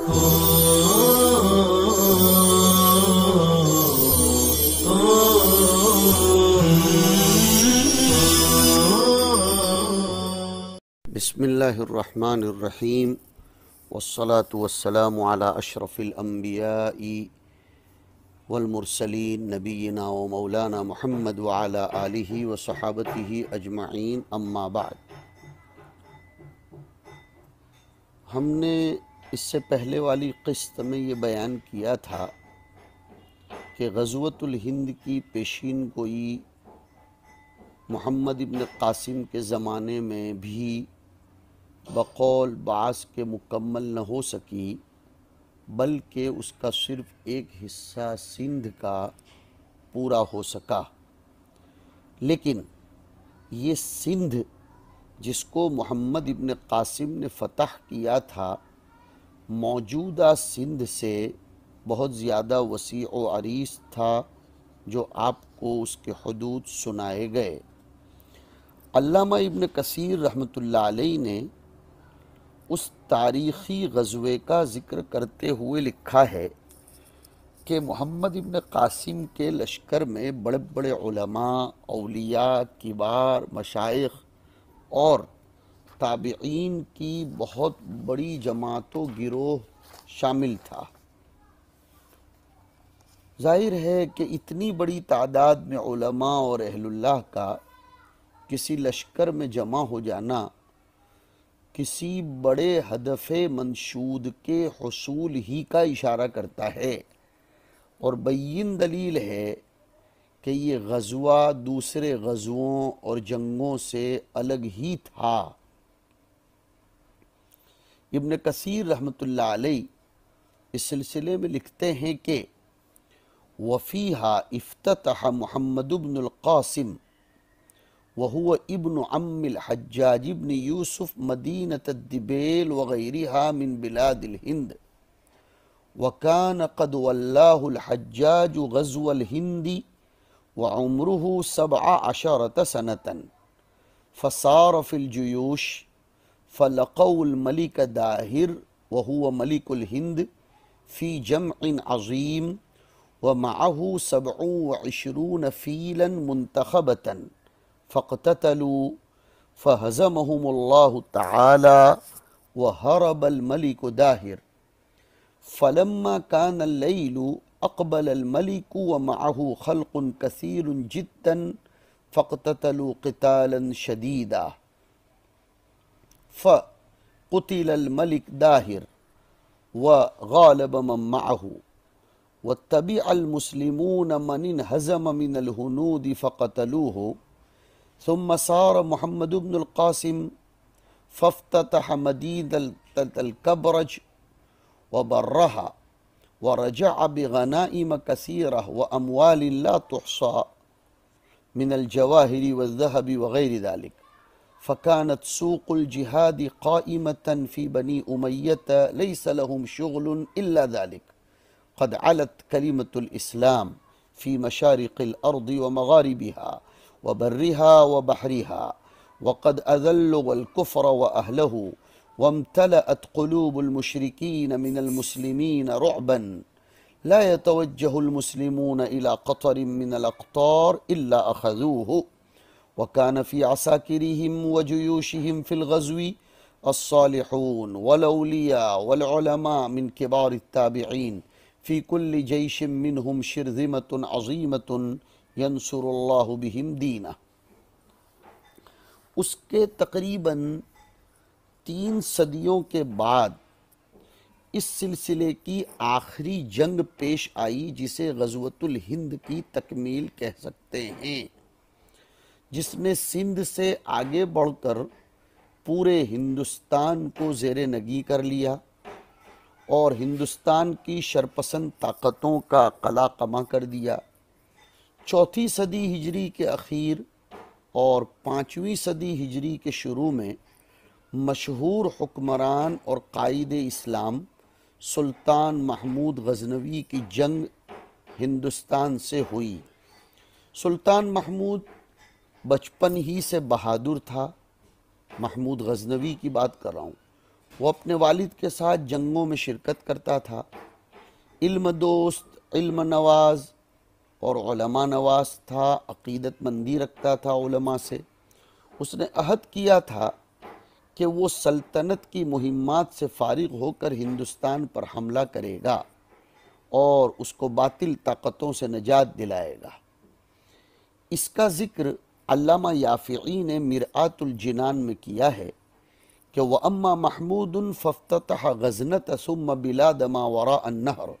بسم اللہ الرحمن الرحیم والصلاة والسلام علی اشرف الانبیاء والمرسلین نبینا و مولانا محمد وعلی آلہ وصحابتہ اجمعین، اما بعد۔ ہم نے اس سے پہلے والی قسط میں یہ بیان کیا تھا کہ غزوۃ الہند کی پیشین گوئی محمد ابن قاسم کے زمانے میں بھی بقول بعض کے مکمل نہ ہو سکی، بلکہ اس کا صرف ایک حصہ سندھ کا پورا ہو سکا۔ لیکن یہ سندھ جس کو محمد ابن قاسم نے فتح کیا تھا، موجودہ سندھ سے بہت زیادہ وسیع و عریض تھا، جو آپ کو اس کے حدود سنائے گئے۔ علامہ ابن کثیر رحمۃ اللہ علیہ نے اس تاریخی غزوے کا ذکر کرتے ہوئے لکھا ہے کہ محمد ابن قاسم کے لشکر میں بڑے بڑے علماء، اولیاء، کبار، مشائخ اور تابعین کی بہت بڑی جماعت و گروہ شامل تھا۔ ظاہر ہے کہ اتنی بڑی تعداد میں علماء اور اہل اللہ کا کسی لشکر میں جمع ہو جانا کسی بڑے ہدف منشود کے حصول ہی کا اشارہ کرتا ہے، اور بین دلیل ہے کہ یہ غزوہ دوسرے غزووں اور جنگوں سے الگ ہی تھا۔ ابن کثیر رحمۃ اللہ علیہ اس سلسلے میں لکھتے ہیں کہ وَفِيهَا افتتح محمد بن القاسم وهو ابن عم الحجاج بن یوسف مدینة الدبیل وغیرها من بلاد الہند، وكان قد ولاه الحجاج غزو الہند وعمره 17 سنة، فصار في الجيوش فلقوا الملك داهر وهو ملك الهند في جمع عظيم ومعه 27 فيلا منتخبة، فاقتتلوا فهزمهم الله تعالى وهرب الملك داهر، فلما كان الليل أقبل الملك ومعه خلق كثير جدا فاقتتلوا قتالا شديدا، فقتل الملك داهر وغالب من معه، واتبع المسلمون من انهزم من الهنود فقتلوه، ثم صار محمد بن القاسم فافتتح مدينة الكبرج وبرها، ورجع بغنائم كثيرة وأموال لا تحصى من الجواهر والذهب وغير ذلك، فكانت سوق الجهاد قائمة في بني أمية ليس لهم شغل إلا ذلك، قد علت كلمة الإسلام في مشارق الأرض ومغاربها وبرها وبحرها، وقد أذلوا الكفر وأهله، وامتلأت قلوب المشركين من المسلمين رعبا، لا يتوجه المسلمون إلى قطر من الأقطار إلا أخذوه، وكان في عساكرهم وجيوشهم في الغزو الصالحون والأولياء والعلماء من كبار التابعين، في كل جيش منهم شرذمة عظيمة ینصر اللہ بہم دینہ۔ اس کے تقریباً 3 صدیوں کے بعد اس سلسلے کی آخری جنگ پیش آئی، جسے غزوۃ الہند کی تکمیل کہہ سکتے ہیں، جس نے سندھ سے آگے بڑھ کر پورے ہندوستان کو زیر نگی کر لیا اور ہندوستان کی شرپسند طاقتوں کا قلاقمہ کر دیا۔ 4 صدی ہجری کے اخیر اور 5ویں صدی ہجری کے شروع میں مشہور حکمران اور قائد اسلام سلطان محمود غزنوی کی جنگ ہندوستان سے ہوئی۔ سلطان محمود بچپن ہی سے بہادر تھا، محمود غزنوی کی بات کر رہا ہوں، وہ اپنے والد کے ساتھ جنگوں میں شرکت کرتا تھا، علم دوست، علم نواز اور علماء نواز تھا، عقیدت مندی رکھتا تھا علماء سے۔ اس نے عہد کیا تھا کہ وہ سلطنت کی مہمات سے فارغ ہو کر ہندوستان پر حملہ کرے گا اور اس کو باطل طاقتوں سے نجات دلائے گا۔ اس کا ذکر علامہ یافعی نے مرآت الجنان میں کیا ہے کہ وَأَمَّا مَحْمُودٌ فَافْتَتَحَ غَزْنَةَ ثُمَّ بِلَادَ مَا وَرَاءَ النَّهْرِ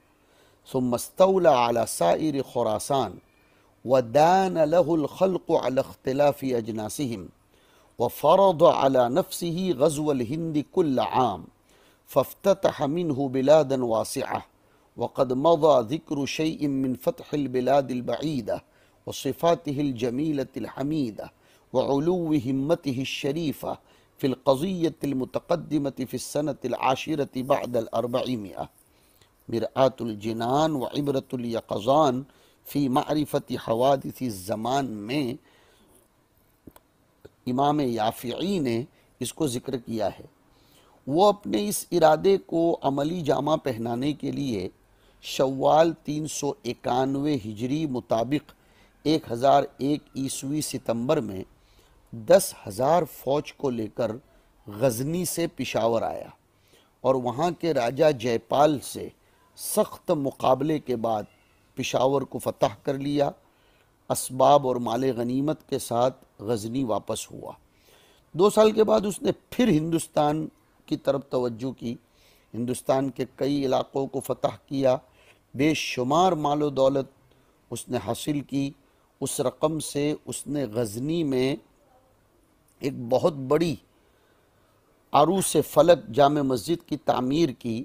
ثُمَّ اسْتَوْلَى عَلَى سَائِرِ خُرَاسَانَ وَدَانَ لَهُ الْخَلْقُ عَلَى اخْتِلَافِ أَجْنَاسِهِمْ وفرض على نفسه غزو الهند كل عام فافتتح منه بلادا واسعة، وقد مضى ذكر شيء من فتح البلاد البعيدة وصفاته الجميلة الحميدة وعلو همته الشريفة في القضية المتقدمة في السنة العاشرة بعد الأربعمائة۔ مرآت الجنان وعبرة اليقظان في معرفة حوادث الزمان میں امام یافعی نے اس کو ذکر کیا ہے۔ وہ اپنے اس ارادے کو عملی جامہ پہنانے کے لیے شوال 391 ہجری مطابق 1001 ستمبر میں 10,000 فوج کو لے کر غزنی سے پشاور آیا اور وہاں کے راجہ جے پال سے سخت مقابلے کے بعد پشاور کو فتح کر لیا۔ اسباب اور مال غنیمت کے ساتھ غزنی واپس ہوا۔ 2 سال کے بعد اس نے پھر ہندوستان کی طرف توجہ کی، ہندوستان کے کئی علاقوں کو فتح کیا، بے شمار مال و دولت اس نے حاصل کی۔ اس رقم سے اس نے غزنی میں ایک بہت بڑی عروس فلک جامع مسجد کی تعمیر کی،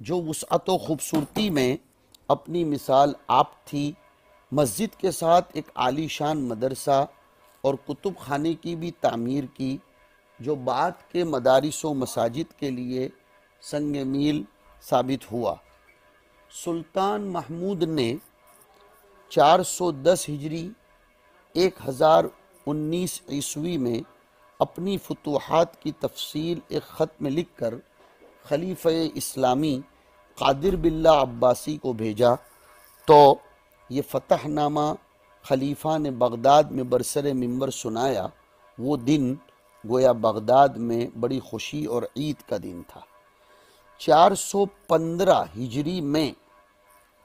جو وسعت و خوبصورتی میں اپنی مثال آپ تھی۔ مسجد کے ساتھ ایک عالی شان مدرسہ اور کتب خانے کی بھی تعمیر کی، جو بعد کے مدارس و مساجد کے لیے سنگ میل ثابت ہوا۔ سلطان محمود نے 410 ہجری 1019 عیسوی میں اپنی فتوحات کی تفصیل ایک خط میں لکھ کر خلیفہ اسلامی قادر باللہ عباسی کو بھیجا، تو یہ فتح نامہ خلیفہ نے بغداد میں برسر منبر سنایا۔ وہ دن گویا بغداد میں بڑی خوشی اور عید کا دن تھا۔ 415 ہجری میں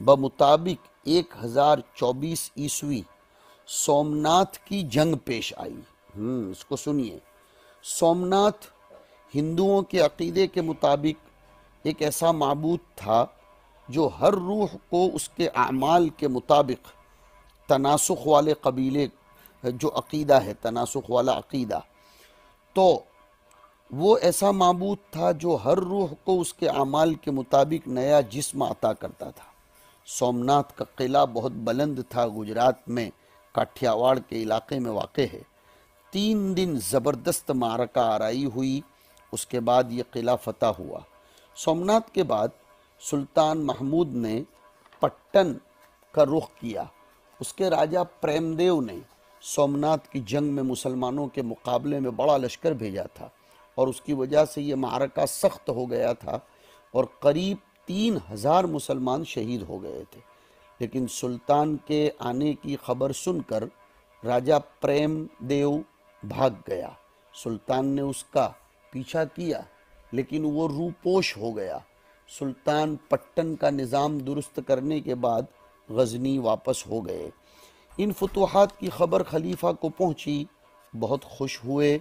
بمطابق 1024 عیسوی سومناتھ کی جنگ پیش آئی۔ اس کو سنیے۔ سومناتھ ہندوؤں کے عقیدے کے مطابق ایک ایسا معبود تھا جو ہر روح کو اس کے اعمال کے مطابق تناسخ والے قبیلے جو عقیدہ ہے، تناسخ والا عقیدہ، تو وہ ایسا معبود تھا جو ہر روح کو اس کے اعمال کے مطابق نیا جسم عطا کرتا تھا۔ سومناتھ کا قلعہ بہت بلند تھا، گجرات میں کاٹھیاواڑ کے علاقے میں واقع ہے۔ 3 دن زبردست معرکہ آرائی ہوئی، اس کے بعد یہ قلعہ فتح ہوا۔ سومناتھ کے بعد سلطان محمود نے پٹن کا رخ کیا۔ اس کے راجہ پریم دیو نے سومناتھ کی جنگ میں مسلمانوں کے مقابلے میں بڑا لشکر بھیجا تھا، اور اس کی وجہ سے یہ معرکہ سخت ہو گیا تھا اور قریب 3000 مسلمان شہید ہو گئے تھے۔ لیکن سلطان کے آنے کی خبر سن کر راجہ پریم دیو بھاگ گیا۔ سلطان نے اس کا پیچھا کیا، لیکن وہ روپوش ہو گیا۔ سلطان پٹن کا نظام درست کرنے کے بعد غزنی واپس ہو گئے۔ ان فتوحات کی خبر خلیفہ کو پہنچی، بہت خوش ہوئے۔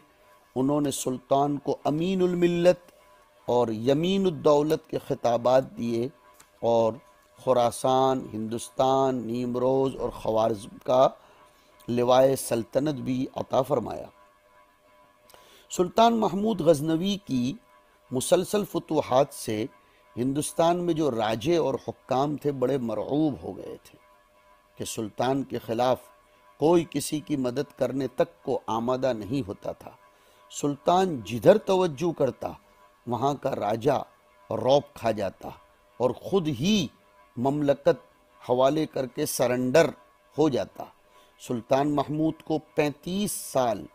انہوں نے سلطان کو امین الملت اور یمین الدولت کے خطابات دیے اور خراسان، ہندوستان، نیمروز اور خوارزم کا لوائے سلطنت بھی عطا فرمایا۔ سلطان محمود غزنوی کی مسلسل فتوحات سے ہندوستان میں جو راجے اور حکام تھے بڑے مرعوب ہو گئے تھے کہ سلطان کے خلاف کوئی کسی کی مدد کرنے تک کو آمادہ نہیں ہوتا تھا۔ سلطان جدھر توجہ کرتا وہاں کا راجہ رعب کھا جاتا اور خود ہی مملکت حوالے کر کے سرنڈر ہو جاتا۔ سلطان محمود کو 35 سال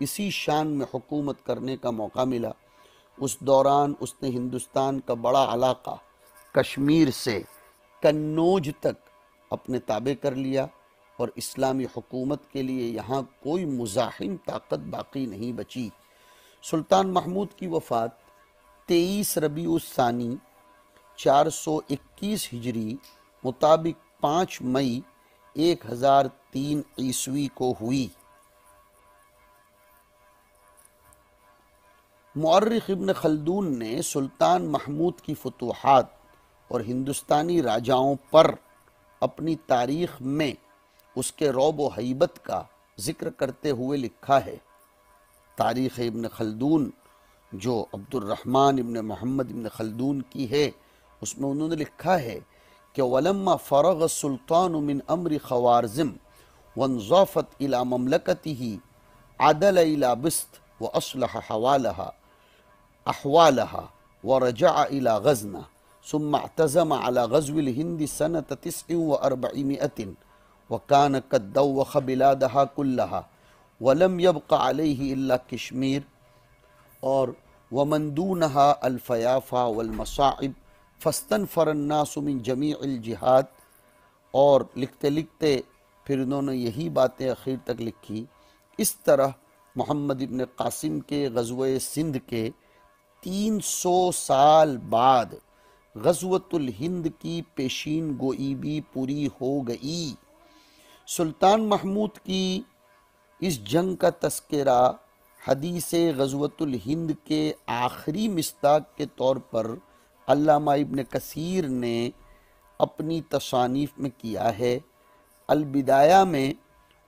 اسی شان میں حکومت کرنے کا موقع ملا۔ اس دوران اس نے ہندوستان کا بڑا علاقہ کشمیر سے کنوج تک اپنے تابع کر لیا، اور اسلامی حکومت کے لیے یہاں کوئی مزاحم طاقت باقی نہیں بچی۔ سلطان محمود کی وفات 23 ربیع الثانی 421 ہجری مطابق 5 مئی 1003 عیسوی کو ہوئی۔ مورخ ابن خلدون نے سلطان محمود کی فتوحات اور ہندوستانی راجاؤں پر اپنی تاریخ میں اس کے رعب و ہیبت کا ذکر کرتے ہوئے لکھا ہے۔ تاریخ ابن خلدون جو عبد الرحمن ابن محمد ابن خلدون کی ہے، اس میں انہوں نے لکھا ہے کہ وَلَمَّا فَرَغَ السُّلْطَانُ مِنْ أَمْرِ خَوَارزم وَانْضَافَتْ إِلَى مَمْلَكَتِهِ عَدَلَ إِلَى بِسْط وَأَصْلَحَ أحوالها ورجع إلى غزنة ثم اعتزم على غزو الهند سنة 49 وكان قد دوخ بلادها كلها ولم يبق عليه إلا كشمير اور ومن دونها الفيافا والمصاعب فاستنفر الناس من جميع الجهات۔ اور لکھتے لکھتے پھر انہوں نے یہی باتیں اخیر تک لکھی۔ اس طرح محمد ابن قاسم کے غزوہ سندھ کے 300 سال بعد غزوۃ الہند کی پیشین گوئی بھی پوری ہو گئی۔ سلطان محمود کی اس جنگ کا تذکرہ حدیث غزوۃ الہند کے آخری مصداق کے طور پر علامہ ابن کثیر نے اپنی تصانیف میں کیا ہے۔ البدایہ میں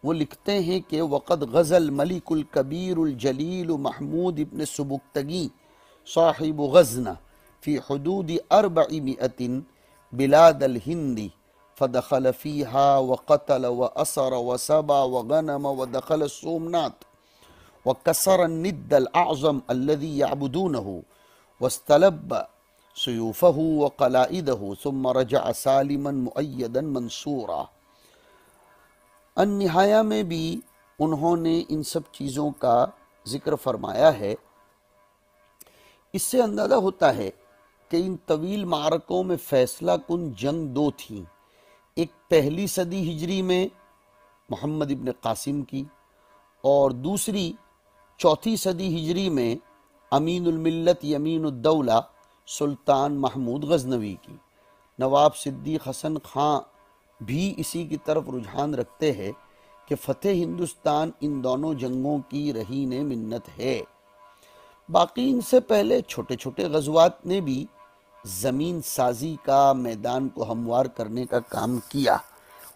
وہ لکھتے ہیں کہ وقد غزا الملک الکبیر الجلیل محمود ابن سبکتگی صاحب غزنہ فی حدود 400 بلاد الہند فدخل فیہا وقتل واسر وسبا وغنم ودخل سومنات وکسر الند الاعظم الذي يعبدونه واستلب سیوفہ وقلائدہ ثم رجع سالما مؤیدا منصورا۔ النہایہ میں بھی انہوں نے ان سب چیزوں کا ذکر فرمایا ہے۔ اس سے اندازہ ہوتا ہے کہ ان طویل معرکوں میں فیصلہ کن جنگ دو تھیں، ایک پہلی صدی ہجری میں محمد ابن قاسم کی، اور دوسری چوتھی صدی ہجری میں امین الملت یمین الدولہ سلطان محمود غزنوی کی۔ نواب صدیق حسن خان بھی اسی کی طرف رجحان رکھتے ہیں کہ فتح ہندوستان ان دونوں جنگوں کی رہین منت ہے۔ باقی ان سے پہلے چھوٹے چھوٹے غزوات نے بھی زمین سازی کا، میدان کو ہموار کرنے کا کام کیا،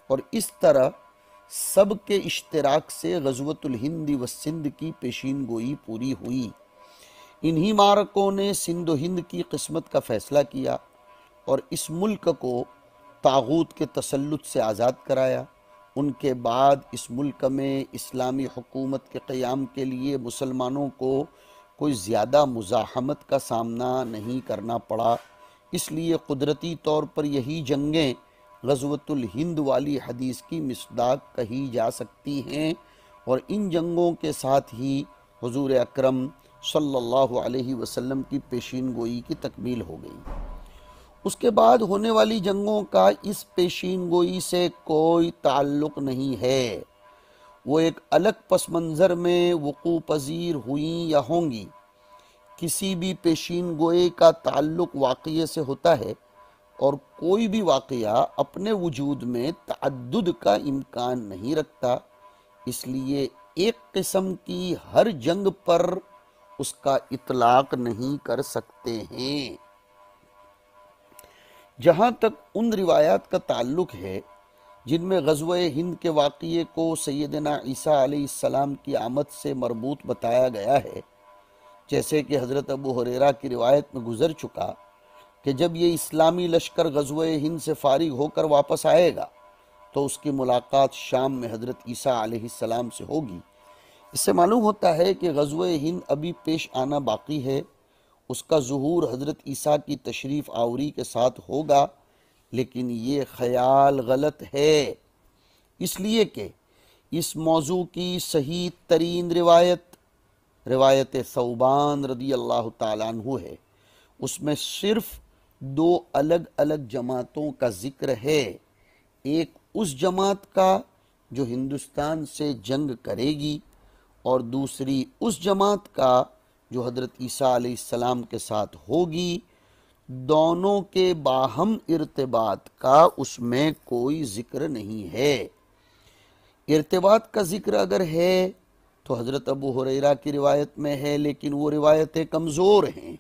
اور اس طرح سب کے اشتراک سے غزوۃ الہند و سندھ کی پیشین گوئی پوری ہوئی۔ انہی معرکوں نے سندھ و ہند کی قسمت کا فیصلہ کیا اور اس ملک کو طاغوت کے تسلط سے آزاد کرایا۔ ان کے بعد اس ملک میں اسلامی حکومت کے قیام کے لیے مسلمانوں کو کوئی زیادہ مزاحمت کا سامنا نہیں کرنا پڑا، اس لیے قدرتی طور پر یہی جنگیں غزوۃ الہند والی حدیث کی مصداق کہی جا سکتی ہیں، اور ان جنگوں کے ساتھ ہی حضور اکرم صلی اللہ علیہ وسلم کی پیشین گوئی کی تکمیل ہو گئی۔ اس کے بعد ہونے والی جنگوں کا اس پیشین گوئی سے کوئی تعلق نہیں ہے، وہ ایک الگ پس منظر میں وقوع پذیر ہوئیں یا ہوں گی۔ کسی بھی پیشین گوئی کا تعلق واقعے سے ہوتا ہے، اور کوئی بھی واقعہ اپنے وجود میں تعدد کا امکان نہیں رکھتا، اس لیے ایک قسم کی ہر جنگ پر اس کا اطلاق نہیں کر سکتے ہیں۔ جہاں تک ان روایات کا تعلق ہے جن میں غزوہ ہند کے واقعے کو سیدنا عیسیٰ علیہ السلام کی آمد سے مربوط بتایا گیا ہے، جیسے کہ حضرت ابو ہریرہ کی روایت میں گزر چکا کہ جب یہ اسلامی لشکر غزوہ ہند سے فارغ ہو کر واپس آئے گا تو اس کی ملاقات شام میں حضرت عیسیٰ علیہ السلام سے ہوگی۔ اس سے معلوم ہوتا ہے کہ غزوہ ہند ابھی پیش آنا باقی ہے، اس کا ظہور حضرت عیسیٰ کی تشریف آوری کے ساتھ ہوگا، لیکن یہ خیال غلط ہے، اس لیے کہ اس موضوع کی صحیح ترین روایت روایت ثوبان رضی اللہ تعالیٰ عنہ ہے، اس میں صرف دو الگ الگ جماعتوں کا ذکر ہے، ایک اس جماعت کا جو ہندوستان سے جنگ کرے گی، اور دوسری اس جماعت کا جو حضرت عیسیٰ علیہ السلام کے ساتھ ہوگی۔ دونوں کے باہم ارتباط کا اس میں کوئی ذکر نہیں ہے۔ ارتباط کا ذکر اگر ہے تو حضرت ابو ہریرہ کی روایت میں ہے، لیکن وہ روایتیں کمزور ہیں،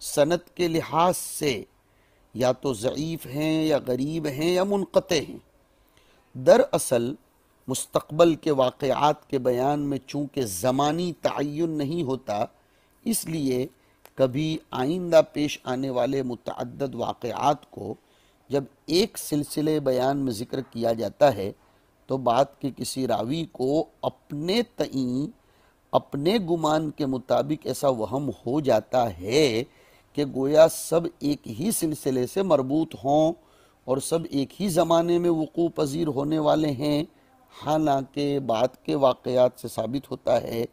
سند کے لحاظ سے یا تو ضعیف ہیں یا غریب ہیں یا منقطع ہیں۔ دراصل مستقبل کے واقعات کے بیان میں چونکہ زمانی تعین نہیں ہوتا، اس لیے کبھی آئندہ پیش آنے والے متعدد واقعات کو جب ایک سلسلے بیان میں ذکر کیا جاتا ہے تو بات کے کسی راوی کو اپنے تئیں اپنے گمان کے مطابق ایسا وہم ہو جاتا ہے کہ گویا سب ایک ہی سلسلے سے مربوط ہوں اور سب ایک ہی زمانے میں وقوع پذیر ہونے والے ہیں، حالانکہ بعد کے واقعات سے ثابت ہوتا ہے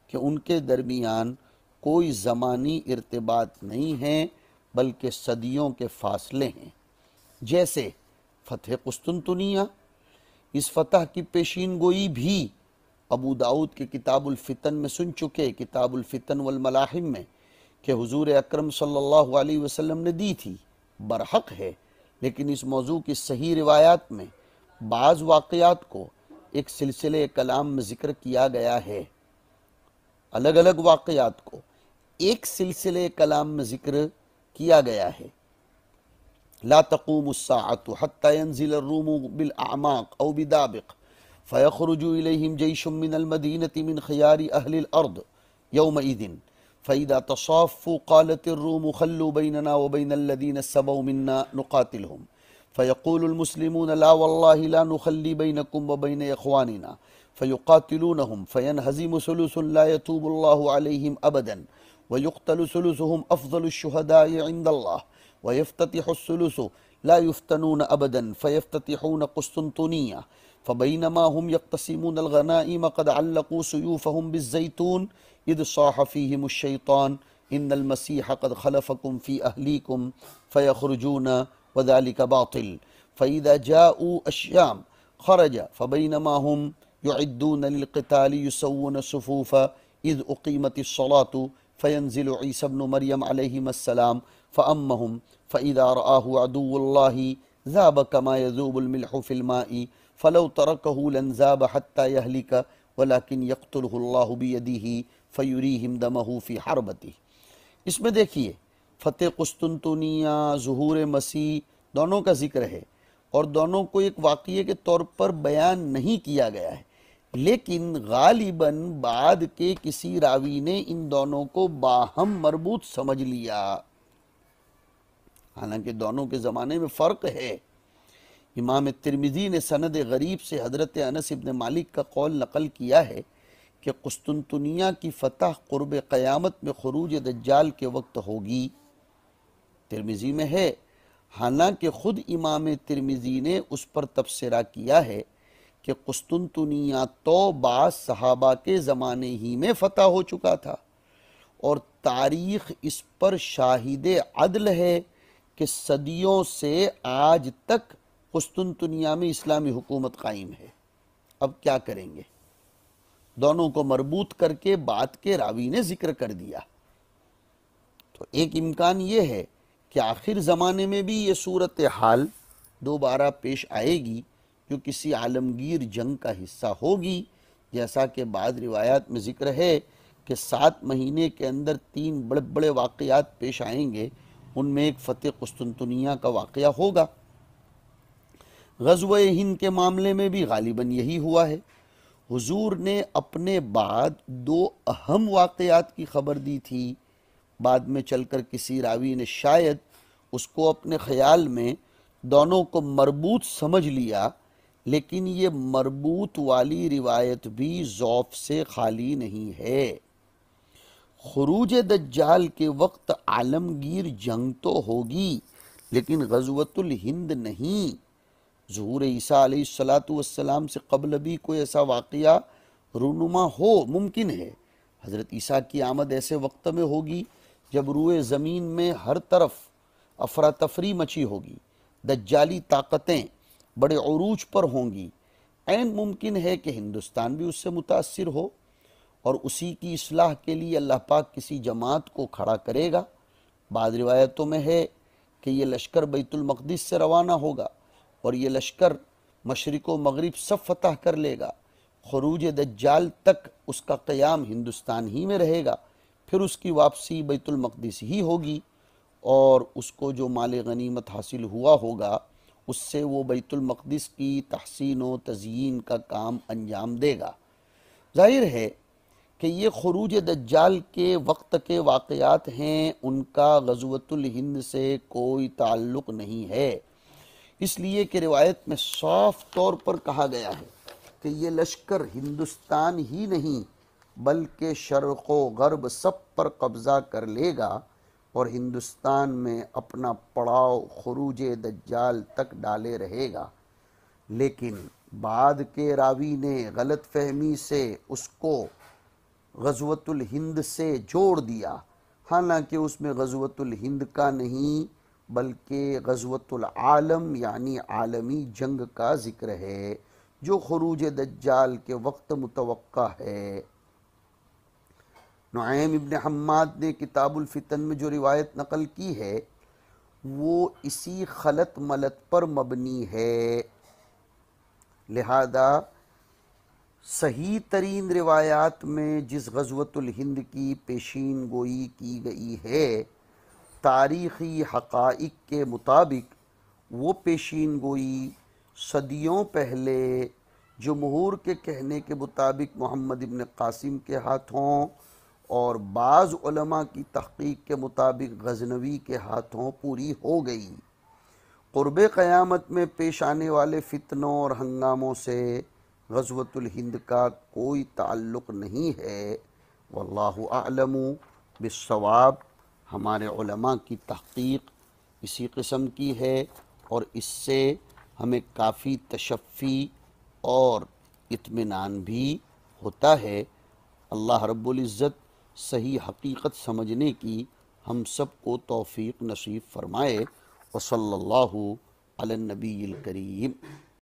کہ ان کے درمیان کوئی زمانی ارتباط نہیں ہے بلکہ صدیوں کے فاصلے ہیں۔ جیسے فتح قسطنطنیہ، اس فتح کی پیشین گوئی بھی ابو داؤد کے کتاب الفتن میں سن چکے، کتاب الفتن والملاحم میں، کہ حضور اکرم صلی اللہ علیہ وسلم نے دی تھی، برحق ہے، لیکن اس موضوع کی صحیح روایات میں بعض واقعات کو ایک سلسلے کلام میں ذکر کیا گیا ہے، الگ الگ واقعات کو ایک سلسلے کلام میں ذکر کیا گیا ہے۔ لا تقوم الساعة حتى ينزل الروم بالأعماق أو بدابق فيخرج إليهم جيش من المدينة من خيار أهل الأرض يومئذ فإذا تصافوا قالت الروم خلوا بيننا وبين الذين سبوا منا نقاتلهم فيقول المسلمون لا والله لا نخلي بينكم وبين إخواننا فيقاتلونهم فينهزم ثلث لا يتوب الله عليهم أبدا ويقتل ثلثهم أفضل الشهداء عند الله ويفتتح الثلث لا يفتنون أبدا فيفتتحون قسطنطنية فبينما هم يقتسمون الغنائم قد علقوا سيوفهم بالزيتون إذ صاح فيهم الشيطان إن المسيح قد خلفكم في أهليكم فيخرجون وذلك باطل فإذا جاءوا الشام خرج فبينما هم يعدون للقتال يسوون الصفوف إذ أقيمت الصلاة فينزل عيسى بن مريم عليهما السلام فأمهم فإذا رآه عدو الله ذاب كما يذوب الملح في الماء فلو تركه لانذاب حتى يهلك ولكن يقتله الله بيده فيريهم دمه في حربته۔ اس میں دیکھیے فتح قسطنطنیہ، ظہور مسیح، دونوں کا ذکر ہے اور دونوں کو ایک واقعے کے طور پر بیان نہیں کیا گیا ہے، لیکن غالباً بعد کے کسی راوی نے ان دونوں کو باہم مربوط سمجھ لیا، حالانکہ دونوں کے زمانے میں فرق ہے۔ امام ترمذی نے سند غریب سے حضرت انس بن مالک کا قول نقل کیا ہے کہ قسطنطنیہ کی فتح قرب قیامت میں خروج دجال کے وقت ہوگی، ترمذی میں ہے، حالانکہ خود امام ترمذی نے اس پر تبصرہ کیا ہے کہ قسطنطنیہ تو بعض صحابہ کے زمانے ہی میں فتح ہو چکا تھا، اور تاریخ اس پر شاہد عدل ہے کہ صدیوں سے آج تک قسطنطنیہ میں اسلامی حکومت قائم ہے۔ اب کیا کریں گے؟ دونوں کو مربوط کر کے بات کے راوی نے ذکر کر دیا۔ تو ایک امکان یہ ہے کہ آخر زمانے میں بھی یہ صورتحال دوبارہ پیش آئے گی جو کسی عالمگیر جنگ کا حصہ ہوگی، جیسا کہ بعض روایات میں ذکر ہے کہ 7 مہینے کے اندر 3 بڑے بڑے واقعات پیش آئیں گے، ان میں ایک فتح قسطنطنیہ کا واقعہ ہوگا۔ غزوہ ہند کے معاملے میں بھی غالباً یہی ہوا ہے۔ حضور نے اپنے بعد 2 اہم واقعات کی خبر دی تھی، بعد میں چل کر کسی راوی نے شاید اس کو اپنے خیال میں دونوں کو مربوط سمجھ لیا، لیکن یہ مربوط والی روایت بھی ضعف سے خالی نہیں ہے۔ خروج دجال کے وقت عالمگیر جنگ تو ہوگی، لیکن غزوۃ الہند نہیں۔ ظہور عیسیٰ علیہ السلام سے قبل بھی کوئی ایسا واقعہ رونما ہو، ممکن ہے، حضرت عیسیٰ کی آمد ایسے وقت میں ہوگی جب روئے زمین میں ہر طرف افراتفری مچی ہوگی، دجالی طاقتیں بڑے عروج پر ہوں گی۔ عین ممکن ہے کہ ہندوستان بھی اس سے متاثر ہو، اور اسی کی اصلاح کے لیے اللہ پاک کسی جماعت کو کھڑا کرے گا۔ بعض روایتوں میں ہے کہ یہ لشکر بیت المقدس سے روانہ ہوگا، اور یہ لشکر مشرق و مغرب سب فتح کر لے گا۔ خروج دجال تک اس کا قیام ہندوستان ہی میں رہے گا، پھر اس کی واپسی بیت المقدس ہی ہوگی، اور اس کو جو مال غنیمت حاصل ہوا ہوگا اس سے وہ بیت المقدس کی تحسین و تزئین کا کام انجام دے گا۔ ظاہر ہے کہ یہ خروج دجال کے وقت کے واقعات ہیں، ان کا غزوۃ الہند سے کوئی تعلق نہیں ہے، اس لیے کہ روایت میں صاف طور پر کہا گیا ہے کہ یہ لشکر ہندوستان ہی نہیں بلکہ شرق و غرب سب پر قبضہ کر لے گا، اور ہندوستان میں اپنا پڑاؤ خروج دجال تک ڈالے رہے گا۔ لیکن بعد کے راوی نے غلط فہمی سے اس کو غزوۃ الہند سے جوڑ دیا، حالانکہ اس میں غزوۃ الہند کا نہیں بلکہ غزوۃ العالم یعنی عالمی جنگ کا ذکر ہے جو خروج دجال کے وقت متوقع ہے۔ نعیم ابن حماد نے کتاب الفتن میں جو روایت نقل کی ہے وہ اسی خلط ملط پر مبنی ہے، لہذا صحیح ترین روایات میں جس غزوۃ الہند کی پیشین گوئی کی گئی ہے تاریخی حقائق کے مطابق، وہ پیشین گوئی صدیوں پہلے جمہور کے کہنے کے مطابق محمد ابن قاسم کے ہاتھوں اور بعض علماء کی تحقیق کے مطابق غزنوی کے ہاتھوں پوری ہو گئی۔ قرب قیامت میں پیش آنے والے فتنوں اور ہنگاموں سے غزوۃ الہند کا کوئی تعلق نہیں ہے، واللہ اعلم بالصواب۔ ہمارے علماء کی تحقیق اسی قسم کی ہے، اور اس سے ہمیں کافی تشفی اور اطمینان بھی ہوتا ہے۔ اللہ رب العزت صحیح حقیقت سمجھنے کی ہم سب کو توفیق نصیب فرمائے، وصلی اللہ علی النبی الکریم۔